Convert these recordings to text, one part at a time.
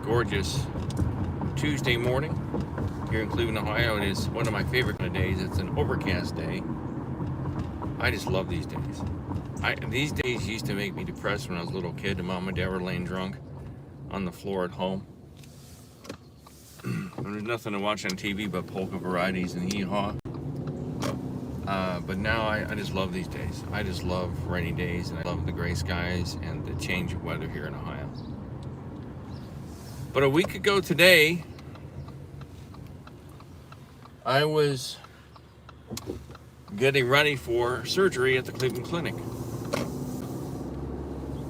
gorgeous Tuesday morning here in Cleveland, Ohio. It is one of my favorite kind of days. It's an overcast day. I just love these days. These days used to make me depressed when I was a little kid and mom and dad were laying drunk on the floor at home. There's nothing to watch on TV but polka varieties and hee-haw. But now I just love these days. I just love rainy days, and I love the gray skies and the change of weather here in Ohio. But a week ago today, I was getting ready for surgery at the Cleveland Clinic.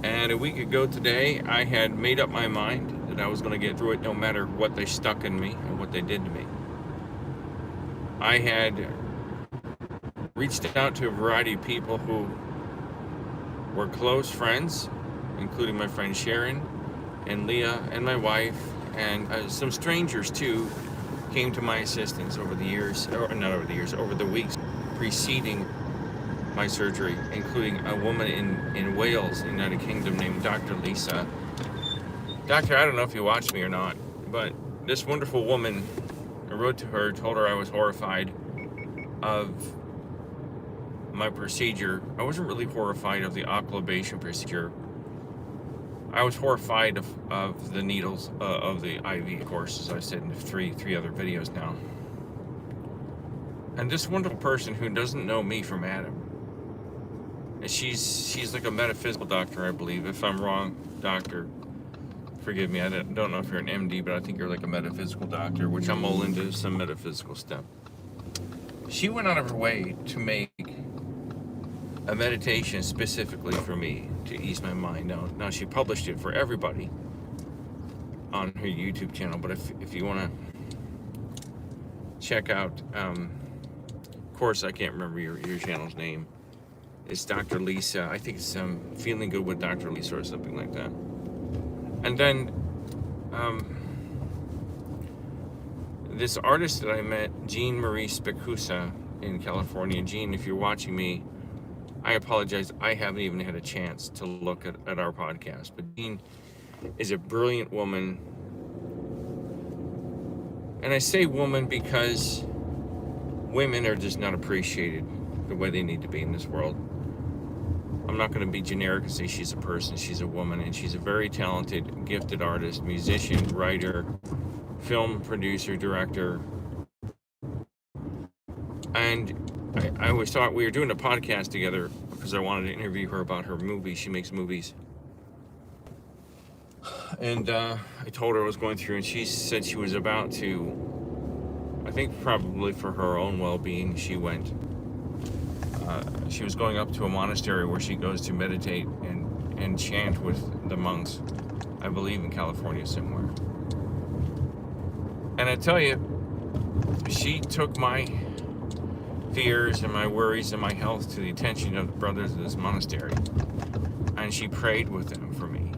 And a week ago today, I had made up my mind that I was going to get through it no matter what they stuck in me and what they did to me. I had reached out to a variety of people who were close friends, including my friend Sharon and Leah and my wife, and some strangers too came to my assistance over the years, or not over the years, over the weeks preceding my surgery, including a woman in Wales, the United Kingdom, named Dr. Lisa. Doctor, I don't know if you watched me or not, but this wonderful woman, I wrote to her, told her I was horrified of my procedure. I wasn't really horrified of the aquablation procedure. I was horrified of the needles, of the IV, of course, as I said in three other videos now. And this wonderful person who doesn't know me from Adam, and she's like a metaphysical doctor, I believe. If I'm wrong, doctor, forgive me. I don't know if you're an MD, but I think you're like a metaphysical doctor, which I'm all into some metaphysical stuff. She went out of her way to make a meditation specifically for me to ease my mind. Now she published it for everybody on her YouTube channel, but if you want to check out, of course I can't remember your channel's name. It's Dr. Lisa. I think it's Feeling Good with Dr. Lisa or something like that. And then this artist that I met, Jean Marie Spicusa in California. Jean, if you're watching me, I apologize. I haven't even had a chance to look at our podcast. But Jean is a brilliant woman. And I say woman because women are just not appreciated the way they need to be in this world. I'm not going to be generic and say she's a person. She's a woman, and she's a very talented, gifted artist, musician, writer, film producer, director. And I always thought we were doing a podcast together because I wanted to interview her about her movie. She makes movies. And I told her I was going through, and she said she was about to, I think probably for her own well-being, she was going up to a monastery where she goes to meditate and chant with the monks, I believe in California somewhere. And I tell you, she took my fears and my worries and my health to the attention of the brothers of this monastery, and she prayed with them for me.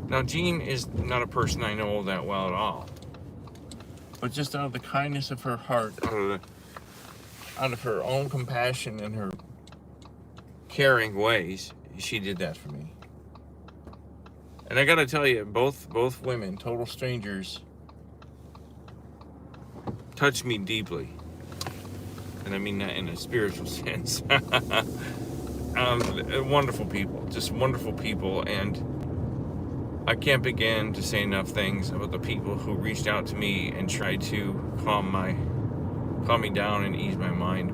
Now, Jean is not a person I know all that well at all, but just out of the kindness of her heart, out of her own compassion and her caring ways, she did that for me. And I gotta tell you, both women, total strangers, touched me deeply. And I mean that in a spiritual sense. Wonderful people, just wonderful people. And I can't begin to say enough things about the people who reached out to me and tried to calm me down and ease my mind.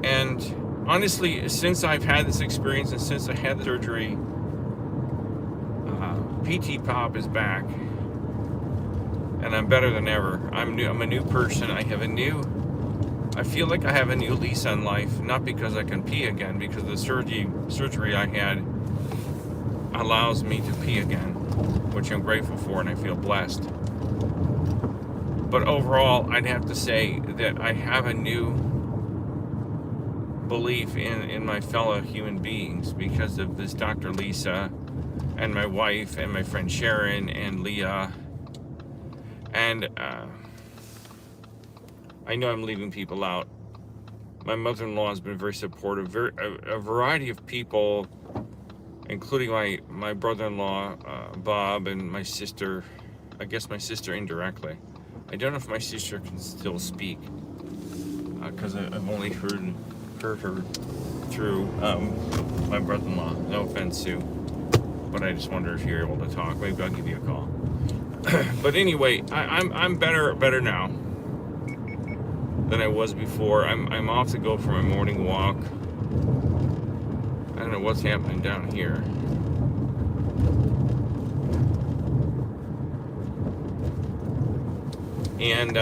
And honestly, since I've had this experience and since I had the surgery, PTPOP is back, and I'm better than ever. I'm a new person. I feel like I have a new lease on life, not because I can pee again, because the surgery I had allows me to pee again, which I'm grateful for, and I feel blessed. But overall, I'd have to say that I have a new belief in my fellow human beings because of this Dr. Lisa and my wife and my friend Sharon and Leah. And I know I'm leaving people out. My mother-in-law has been very supportive. A variety of people including my brother-in-law, Bob, and my sister. I guess my sister indirectly. I don't know if my sister can still speak, because I've only heard her through my brother-in-law. No offense, Sue, but I just wonder if you're able to talk. Maybe I'll give you a call. But anyway, I'm better now than I was before. I'm off to go for my morning walk. I don't know what's happening down here. And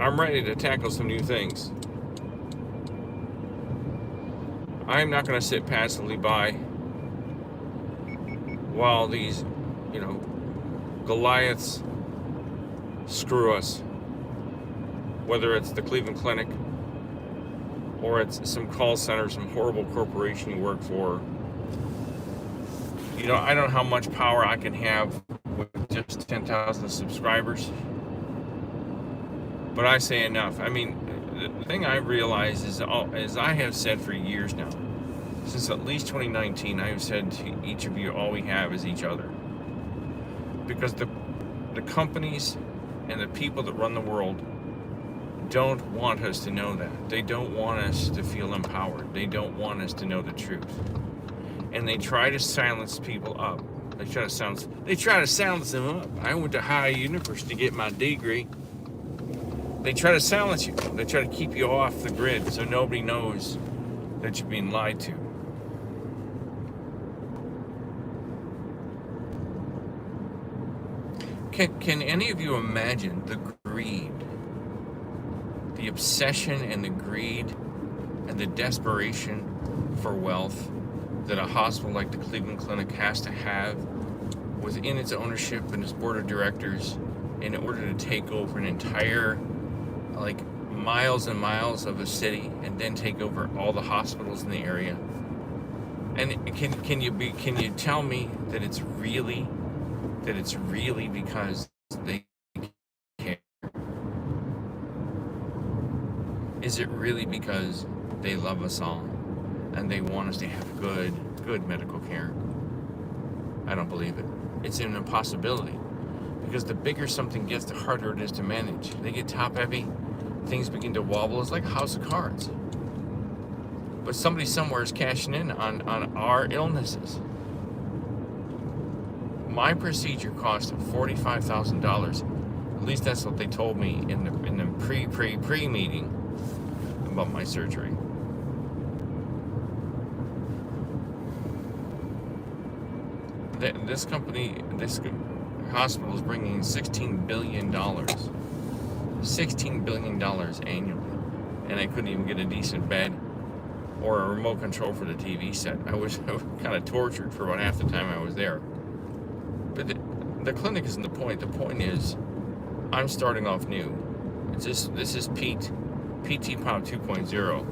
I'm ready to tackle some new things. I'm not going to sit passively by while these, Goliaths screw us. Whether it's the Cleveland Clinic or it's some call center, some horrible corporation you work for. I don't know how much power I can have with just 10,000 subscribers. But I say enough. I mean, the thing I realize is, as I have said for years now, since at least 2019, I have said to each of you, all we have is each other. Because the companies and the people that run the world don't want us to know that. They don't want us to feel empowered. They don't want us to know the truth. And they try to silence people up. They try to silence them up. I went to high university to get my degree. They try to silence you. They try to keep you off the grid so nobody knows that you're being lied to. Can any of you imagine the greed, the obsession and the greed and the desperation for wealth that a hospital like the Cleveland Clinic has to have within its ownership and its board of directors in order to take over an entire, miles and miles of a city and then take over all the hospitals in the area? And can you tell me that it's really because they care? Is it really because they love us all and they want us to have good medical care? I don't believe it. It's an impossibility, because the bigger something gets, the harder it is to manage. They get top heavy, things begin to wobble. It's like a house of cards. But somebody somewhere is cashing in on our illnesses. My procedure cost $45,000. At least that's what they told me in the pre meeting about my surgery. This hospital is bringing $16 billion. $16 billion annually. And I couldn't even get a decent bed or a remote control for the TV set. I was kind of tortured for about half the time I was there. But the clinic isn't the point. The point is, I'm starting off new. This is PTPOP 2.0.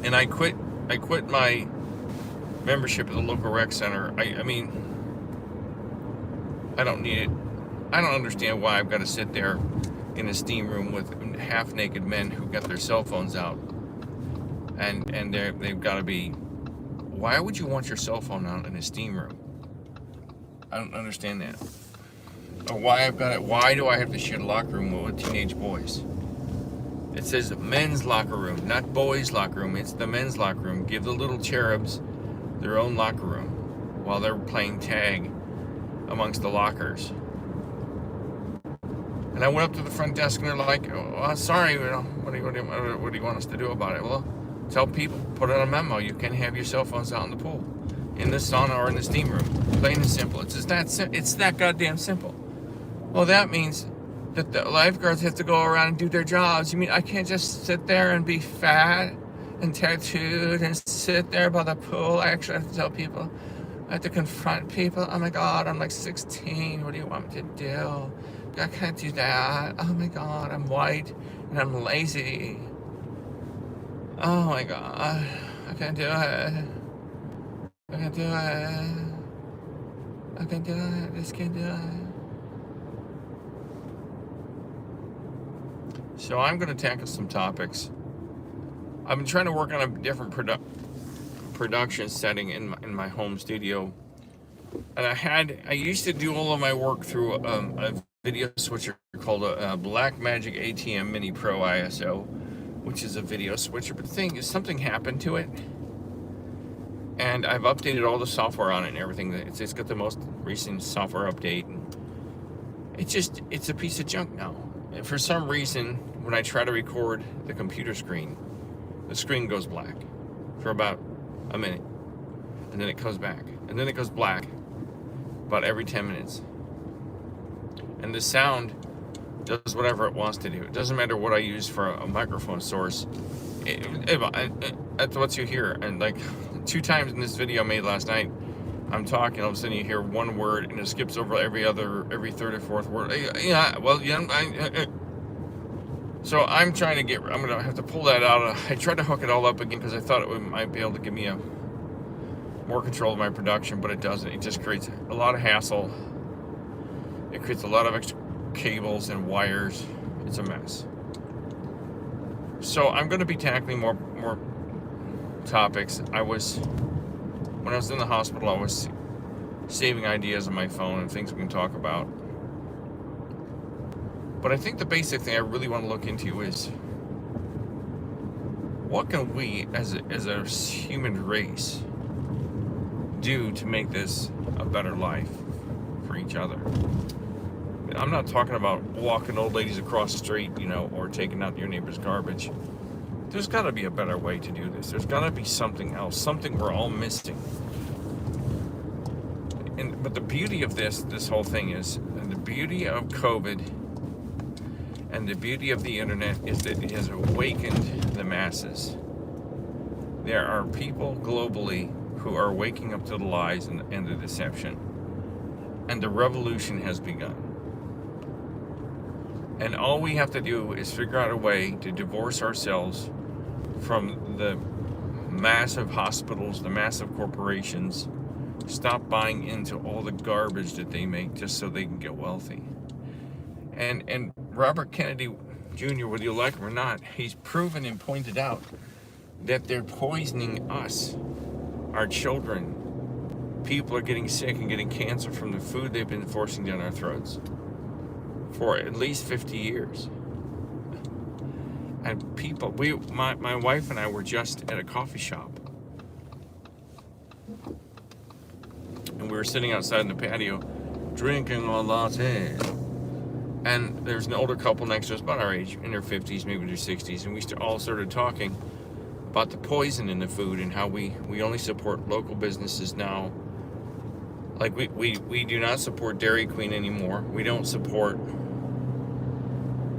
And I quit my membership at the local rec center. I mean, I don't need it. I don't understand why I've got to sit there in a steam room with half-naked men who got their cell phones out, and they've got to be. Why would you want your cell phone out in a steam room? I don't understand that. Or why do I have to share a locker room with teenage boys? It says men's locker room, not boys' locker room. It's the men's locker room. Give the little cherubs their own locker room while they're playing tag amongst the lockers. And I went up to the front desk and they're like, "Oh, sorry, what do you want us to do about it?" Well, tell people, put out a memo. You can have your cell phones out in the pool, in the sauna, or in the steam room. Plain and simple. It's that goddamn simple. Well, that means that the lifeguards have to go around and do their jobs. You mean I can't just sit there and be fat and tattooed and sit there by the pool? I actually have to tell people. I have to confront people. Oh my God, I'm like 16. What do you want me to do? I can't do that. Oh my God, I'm white and I'm lazy. Oh my God, I can't do it. I can't do it. I can't do it. I just can't do it. So I'm going to tackle some topics. I've been trying to work on a different production setting in my home studio, and I used to do all of my work through a video switcher called a Blackmagic ATM Mini Pro ISO, which is a video switcher. But the thing is, something happened to it, and I've updated all the software on it and everything. It's got the most recent software update, and it's a piece of junk now. And for some reason, when I try to record the computer screen, the screen goes black for about a minute, and then it comes back, and then it goes black about every 10 minutes. And the sound does whatever it wants to do. It doesn't matter what I use for a microphone source. That's what you hear. And like 2 times in this video I made last night, I'm talking, all of a sudden you hear one word and it skips over every third or fourth word. So I'm trying to I'm gonna have to pull that out. I tried to hook it all up again because I thought it might be able to give me more control of my production, but it doesn't. It just creates a lot of hassle. It creates a lot of extra cables and wires. It's a mess. So I'm going to be tackling more topics. When I was in the hospital, I was saving ideas on my phone and things we can talk about. But I think the basic thing I really want to look into is, what can we as a human race do to make this a better life for each other? I'm not talking about walking old ladies across the street, or taking out your neighbor's garbage. There's got to be a better way to do this. There's got to be something else, something we're all missing. But the beauty of this whole thing is, and the beauty of COVID and the beauty of the internet is that it has awakened the masses. There are people globally who are waking up to the lies and the deception. And the revolution has begun. And all we have to do is figure out a way to divorce ourselves from the massive hospitals, the massive corporations, stop buying into all the garbage that they make just so they can get wealthy. And Robert Kennedy Jr., whether you like him or not, he's proven and pointed out that they're poisoning us, our children. People are getting sick and getting cancer from the food they've been forcing down our throats for at least 50 years. And people, my wife and I were just at a coffee shop, and we were sitting outside in the patio drinking a latte, and there's an older couple next to us, about our age, in their 50s, maybe their 60s, and we all started talking about the poison in the food and how we only support local businesses now. Like we do not support Dairy Queen anymore. We don't support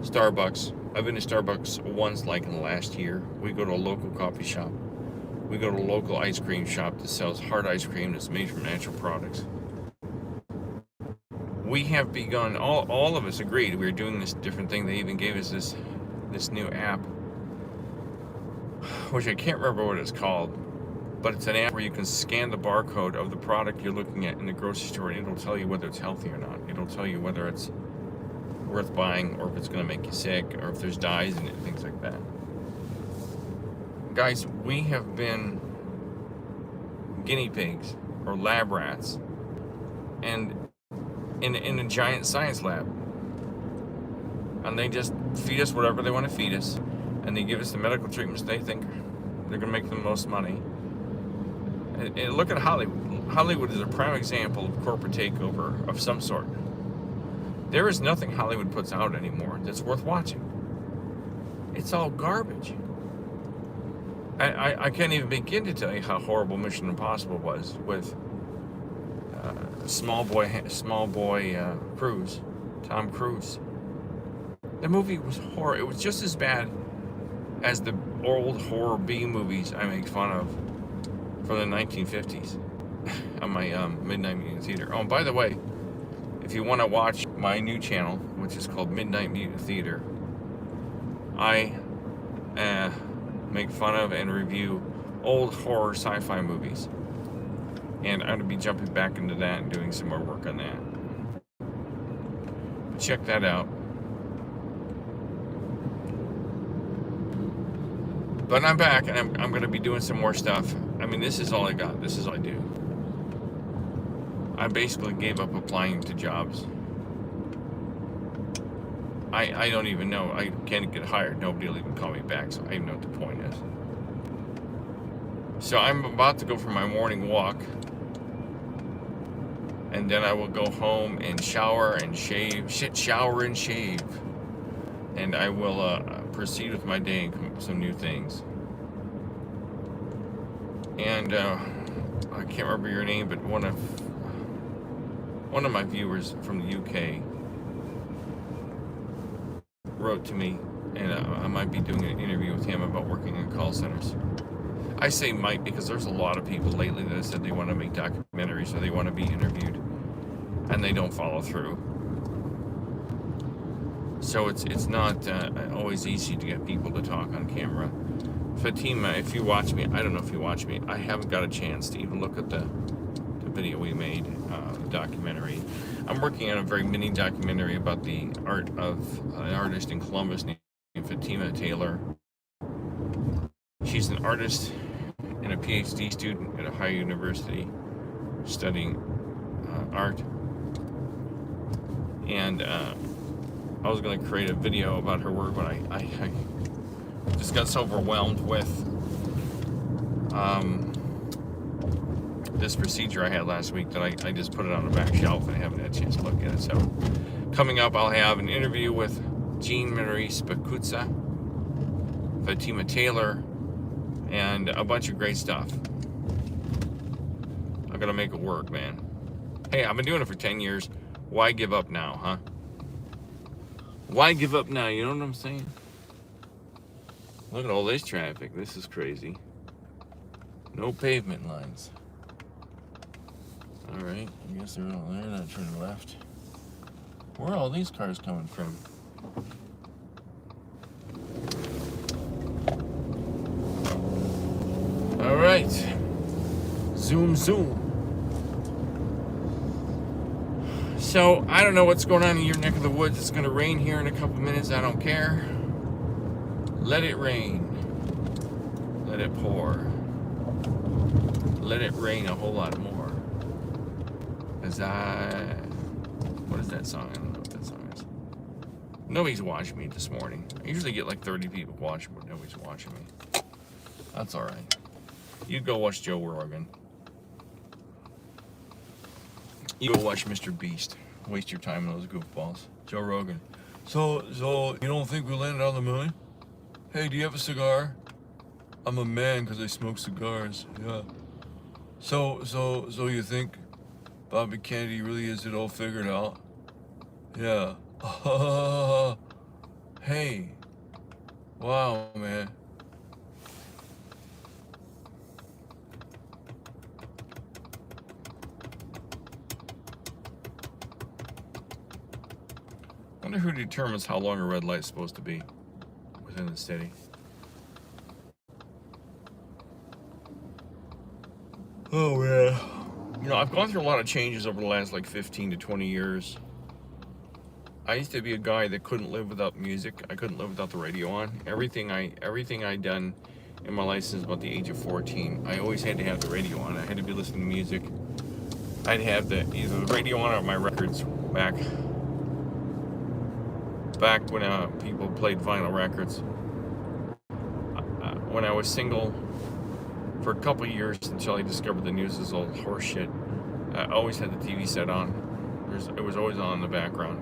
Starbucks. I've been to Starbucks once, like in the last year. We go to a local coffee shop. We go to a local ice cream shop that sells hard ice cream that's made from natural products. We have begun, all of us agreed we were doing this different thing. They even gave us this new app, which I can't remember what it's called, but it's an app where you can scan the barcode of the product you're looking at in the grocery store, and it'll tell you whether it's healthy or not. It'll tell you whether it's worth buying, or if it's going to make you sick, or if there's dyes in it, things like that. Guys, we have been guinea pigs or lab rats, and in a giant science lab, and they just feed us whatever they want to feed us, and they give us the medical treatments they think they're going to make them the most money. And look at Hollywood. Hollywood is a prime example of corporate takeover of some sort. There is nothing Hollywood puts out anymore that's worth watching. It's all garbage. I can't even begin to tell you how horrible Mission Impossible was with small boy Cruise, Tom Cruise. The movie was horror. It was just as bad as the old horror B movies I make fun of from the 1950s on my Midnight Mutant Theater. Oh, and by the way, if you want to watch my new channel, which is called Midnight Mutant Theater, I make fun of and review old horror sci-fi movies. And I'm going to be jumping back into that and doing some more work on that. Check that out. But I'm back, and I'm going to be doing some more stuff. I mean, this is all I got. This is all I do. I basically gave up applying to jobs. I don't even know. I can't get hired. Nobody will even call me back, so I don't even know what the point is. So I'm about to go for my morning walk, and then I will go home and shower and shave. Shower and shave. And I will proceed with my day and come up with some new things. And I can't remember your name, but one of my viewers from the UK wrote to me, and I might be doing an interview with him about working in call centers. I say might because there's a lot of people lately that have said they want to make documentaries or they want to be interviewed, and they don't follow through. So it's not always easy to get people to talk on camera. Fatima, if you watch me, I don't know if you watch me, I haven't got a chance to even look at the video we made, the documentary. I'm working on a very mini documentary about the art of an artist in Columbus named Fatima Taylor. She's an artist and a PhD student at Ohio University studying art. And I was going to create a video about her work, but I just got so overwhelmed with this procedure I had last week that I just put it on the back shelf and I haven't had a chance to look at it. So coming up, I'll have an interview with Jean Marie Spacuzza, Fatima Taylor, and a bunch of great stuff. I'm gonna make it work, man. Hey, I've been doing it for 10 years. Why give up now, huh? Why give up now? You know what I'm saying? Look at all this traffic. This is crazy. No pavement lines. All right, I guess they're all there. Not turning left. Where are all these cars coming from? All right. Zoom, zoom. So, I don't know what's going on in your neck of the woods. It's going to rain here in a couple minutes. I don't care. Let it rain. Let it pour. Let it rain a whole lot more. What is that song? I don't know what that song is. Nobody's watching me this morning. I usually get like 30 people watching, but nobody's watching me. That's all right. You go watch Joe Rogan. You go watch Mr. Beast. Waste your time on those goofballs. Joe Rogan. So you don't think we landed on the moon? Hey, do you have a cigar? I'm a man because I smoke cigars. Yeah. So you think Bobby Kennedy really has it all figured out? Yeah. Hey. Wow, man. I wonder who determines how long a red light is supposed to be within the city. Oh, yeah. You know, I've gone through a lot of changes over the last like 15 to 20 years. I used to be a guy that couldn't live without music. I couldn't live without the radio on. Everything I'd done in my life since about the age of 14, I always had to have the radio on. I had to be listening to music. I'd have either the radio on or my records back when people played vinyl records. When I was single for a couple of years until I discovered the news is all horse shit, I always had the TV set on. It was always on in the background.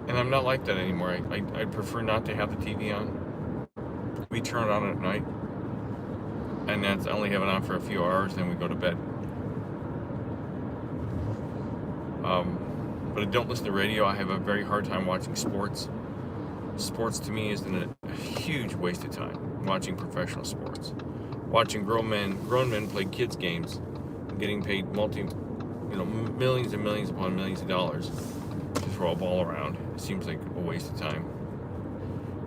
And I'm not like that anymore. I'd prefer not to have the TV on. We turn it on at night. And that's only have it on for a few hours, then we go to bed. But I don't listen to radio. I have a very hard time watching sports. Sports to me is a huge waste of time. Watching professional sports. Watching grown men play kids games, getting paid millions and millions upon millions of dollars to throw a ball around. It seems like a waste of time.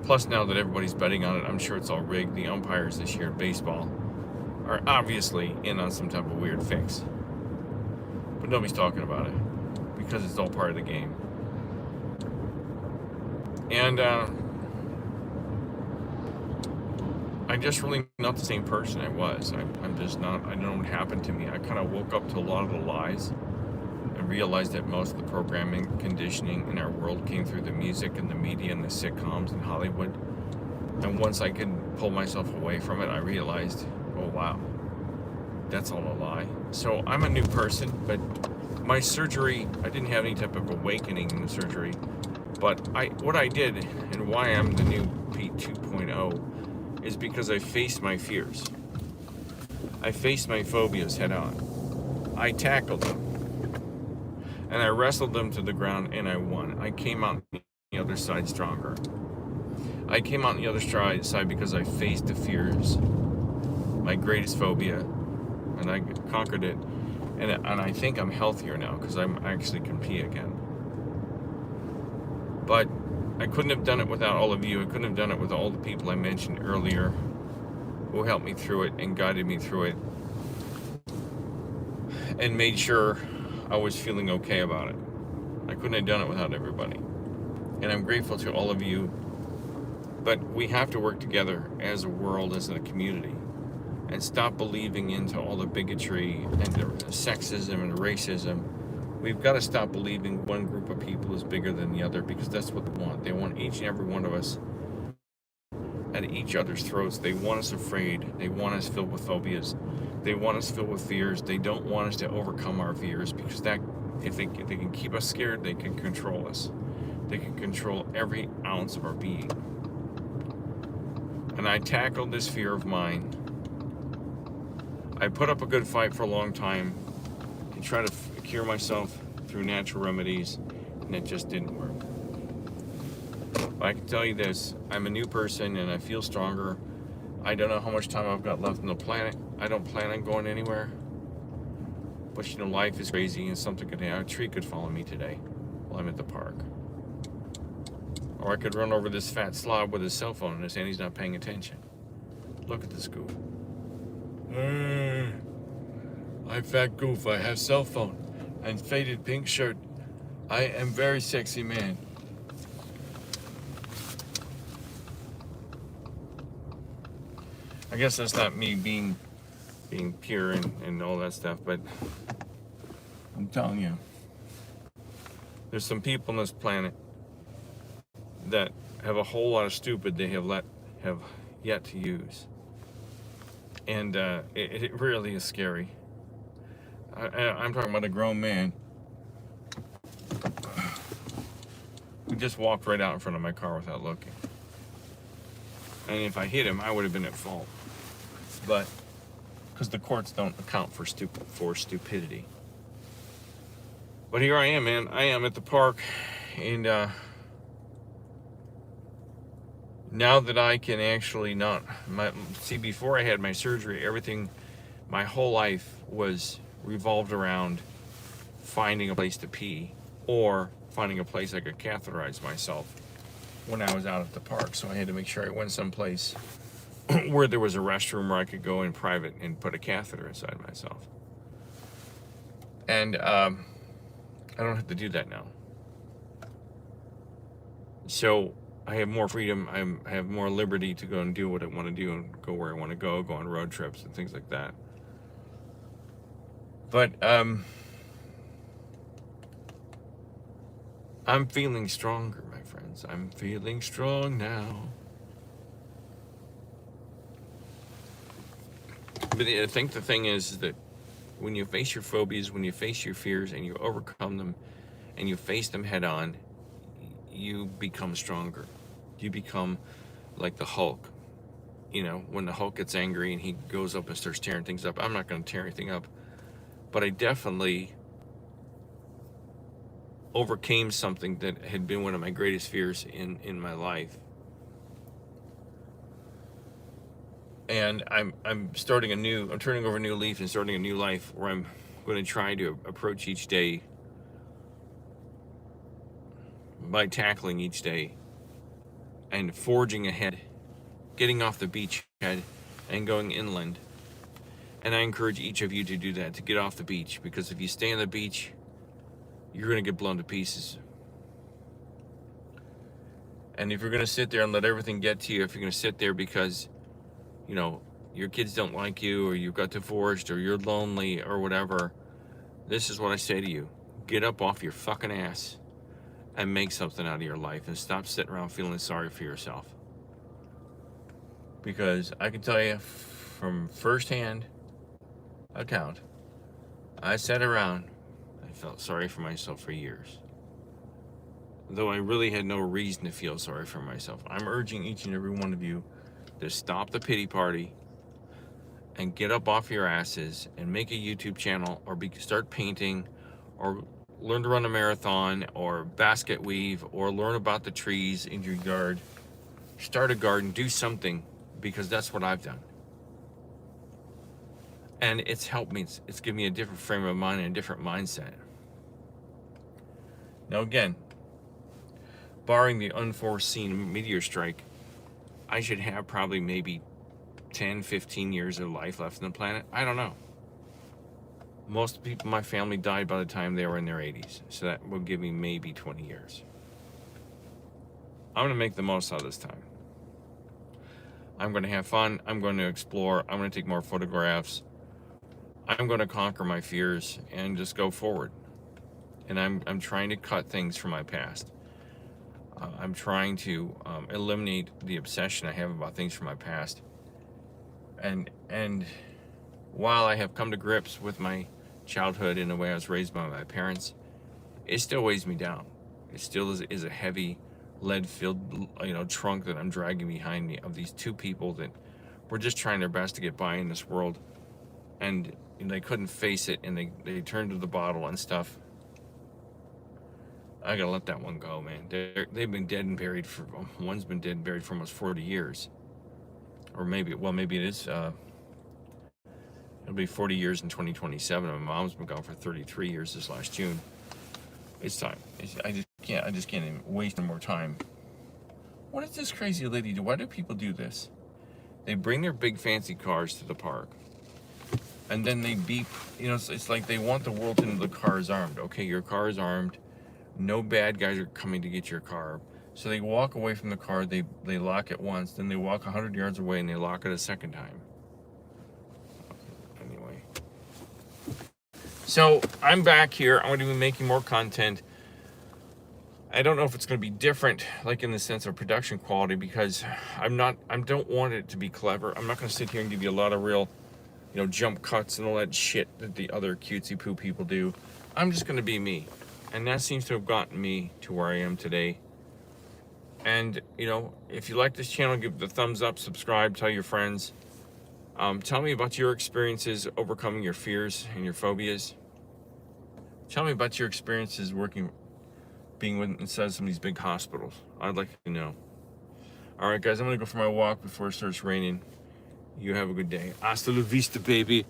Plus, now that everybody's betting on it, I'm sure it's all rigged. The umpires this year in baseball are obviously in on some type of weird fix. But nobody's talking about it because it's all part of the game. And I'm just really not the same person I was. I'm just not. I don't know what happened to me. I kind of woke up to a lot of the lies and realized that most of the programming, conditioning in our world came through the music and the media and the sitcoms in Hollywood. And once I could pull myself away from it, I realized, oh wow, that's all a lie. So I'm a new person, but my surgery, I didn't have any type of awakening in the surgery, but what I did and why I'm the new Pete 2.0 is because I faced my fears. I faced my phobias head on. I tackled them and I wrestled them to the ground and I won. I came out the other side stronger. I came out on the other side because I faced the fears, my greatest phobia, and I conquered it. And I think I'm healthier now because I actually can pee again. But I couldn't have done it without all of you. I couldn't have done it with all the people I mentioned earlier who helped me through it and guided me through it and made sure I was feeling okay about it. I couldn't have done it without everybody. And I'm grateful to all of you. But we have to work together as a world, as a community, and stop believing into all the bigotry and the sexism and racism. We've got to stop believing one group of people is bigger than the other, because that's what they want. They want each and every one of us at each other's throats. They want us afraid. They want us filled with phobias. They want us filled with fears. They don't want us to overcome our fears, because that if they can keep us scared, they can control us. They can control every ounce of our being. And I tackled this fear of mine. I put up a good fight for a long time to try to cure myself through natural remedies, and it just didn't work. But I can tell you this, I'm a new person and I feel stronger. I don't know how much time I've got left on the planet. I don't plan on going anywhere. But you know, life is crazy and something could happen. A tree could follow me today while I'm at the park. Or I could run over this fat slob with his cell phone in his hand. He's not paying attention. Look at this goof. I'm fat goof. I have cell phone and faded pink shirt. I am very sexy man. I guess that's not me being pure and all that stuff, but I'm telling you, there's some people on this planet that have a whole lot of stupid they have yet to use, and it really is scary. I'm talking about a grown man who just walked right out in front of my car without looking, and if I hit him, I would have been at fault. But because the courts don't account for stupidity. But here I am, man. I am at the park, and now that I can actually before I had my surgery, everything, my whole life was revolved around finding a place to pee or finding a place I could catheterize myself when I was out at the park. So I had to make sure I went someplace where there was a restroom where I could go in private and put a catheter inside myself. And I don't have to do that now. So I have more freedom. I have more liberty to go and do what I want to do and go where I want to go on road trips and things like that. But I'm feeling stronger, my friends. I'm feeling strong now. But I think the thing is that when you face your phobias, when you face your fears and you overcome them and you face them head on, you become stronger. You become like the Hulk. You know, when the Hulk gets angry and he goes up and starts tearing things up. I'm not going to tear anything up, but I definitely overcame something that had been one of my greatest fears in my life. And I'm turning over a new leaf and starting a new life where I'm going to try to approach each day by tackling each day and forging ahead, getting off the beachhead and going inland. And I encourage each of you to do that, to get off the beach, because if you stay on the beach, you're going to get blown to pieces. And if you're going to sit there and let everything get to you, if you're going to sit there because you know, your kids don't like you, or you got divorced, or you're lonely, or whatever, this is what I say to you. Get up off your fucking ass and make something out of your life, and stop sitting around feeling sorry for yourself. Because I can tell you from firsthand account, I sat around, I felt sorry for myself for years. Though I really had no reason to feel sorry for myself. I'm urging each and every one of you to stop the pity party and get up off your asses and make a YouTube channel, or start painting, or learn to run a marathon, or basket weave, or learn about the trees in your yard. Start a garden, do something, because that's what I've done. And it's helped me. It's given me a different frame of mind and a different mindset. Now again, barring the unforeseen meteor strike, I should have probably maybe 10, 15 years of life left on the planet. I don't know. Most people in my family died by the time they were in their 80s. So that will give me maybe 20 years. I'm going to make the most out of this time. I'm going to have fun. I'm going to explore. I'm going to take more photographs. I'm going to conquer my fears and just go forward. And I'm trying to cut things from my past. I'm trying to eliminate the obsession I have about things from my past. And while I have come to grips with my childhood and the way I was raised by my parents, it still weighs me down. It still is a heavy, lead-filled, trunk that I'm dragging behind me, of these two people that were just trying their best to get by in this world, and they couldn't face it, and they turned to the bottle and stuff. I gotta let that one go, man. They've been dead and buried one's been dead and buried for almost 40 years. Or maybe it is, it'll be 40 years in 2027. My mom's been gone for 33 years this last June. It's time. I just can't even waste any more time. What does this crazy lady do? Why do people do this? They bring their big fancy cars to the park, and then they beep. It's like they want the world to know the car is armed. Okay, your car is armed. No bad guys are coming to get your car. So they walk away from the car, they lock it once, then they walk 100 yards away and they lock it a second time. Anyway. So I'm back here. I'm going to be making more content. I don't know if it's going to be different, like in the sense of production quality, because I don't want it to be clever. I'm not going to sit here and give you a lot of real, jump cuts and all that shit that the other cutesy poo people do. I'm just going to be me. And that seems to have gotten me to where I am today. And, if you like this channel, give it a thumbs up, subscribe, tell your friends. Tell me about your experiences overcoming your fears and your phobias. Tell me about your experiences being inside some of these big hospitals. I'd like to know. All right, guys, I'm going to go for my walk before it starts raining. You have a good day. Hasta la vista, baby.